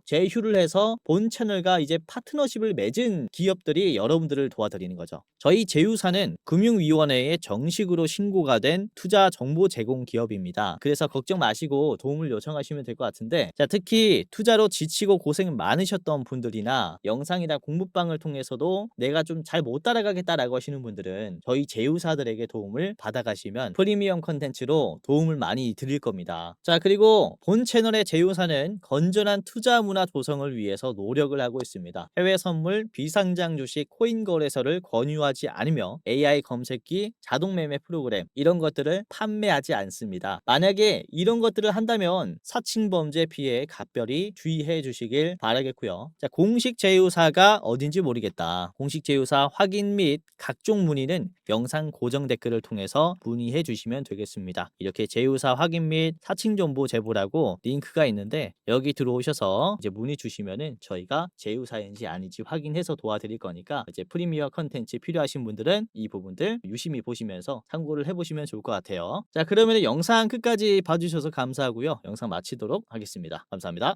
제휴를 해서 본 채널과 이제 파트너십을 맺은 기업들이 여러분들을 도와드리는 거죠. 저희 제휴사는 금융위원회에 정식으로 신고가 된 투자 정보 제공 기업입니다. 그래서 걱정 마시고 도움을 요청하시면 될 것 같은데, 자, 특히 투자로 지치고 고생 많으셨던 분들이나 영상이나 공부방을 통해서도 내가 좀 잘 못 따라가겠다라고 하시는 분들은 저희 제휴사들에게 도움을 받아가시면 프리미엄 컨텐츠로 도움을 많이 드릴 겁니다. 자, 그리고 본 채널의 제휴사는 건전한 투자 문화 조성을 위해서 노력을 하고 있습니다. 해외 선물, 비상장 주식, 코인 거래소를 권유하지 않으며 AI 검색기, 자동 매매 프로그램 이런 것들을 판매하지 않습니다. 만약에 이런 것들을 한다면 사칭 범죄 피해에 각별히 주의해 주시길 바라겠고요. 자, 공식 제휴사가 어딘지 모르겠다. 공식 제휴사 확인 및 각종 문의는 영상 고정 댓글을 통해서 문의해 주시면 되겠습니다. 이렇게 제휴사 확인 및 사칭 정보 제보라고 링크가 있는데 여기 들어오셔서 이제 문의 주시면은 저희가 제휴사인지 아닌지 확인해서 도와드릴 거니까 이제 프리미어 컨텐츠 필요하신 분들은 이 부분들 유심히 보시면서 참고를 해보시면 좋을 것 같아요. 자, 그러면 영상 끝까지 봐주셔서 감사하고요. 영상 마치도록 하겠습니다. 감사합니다.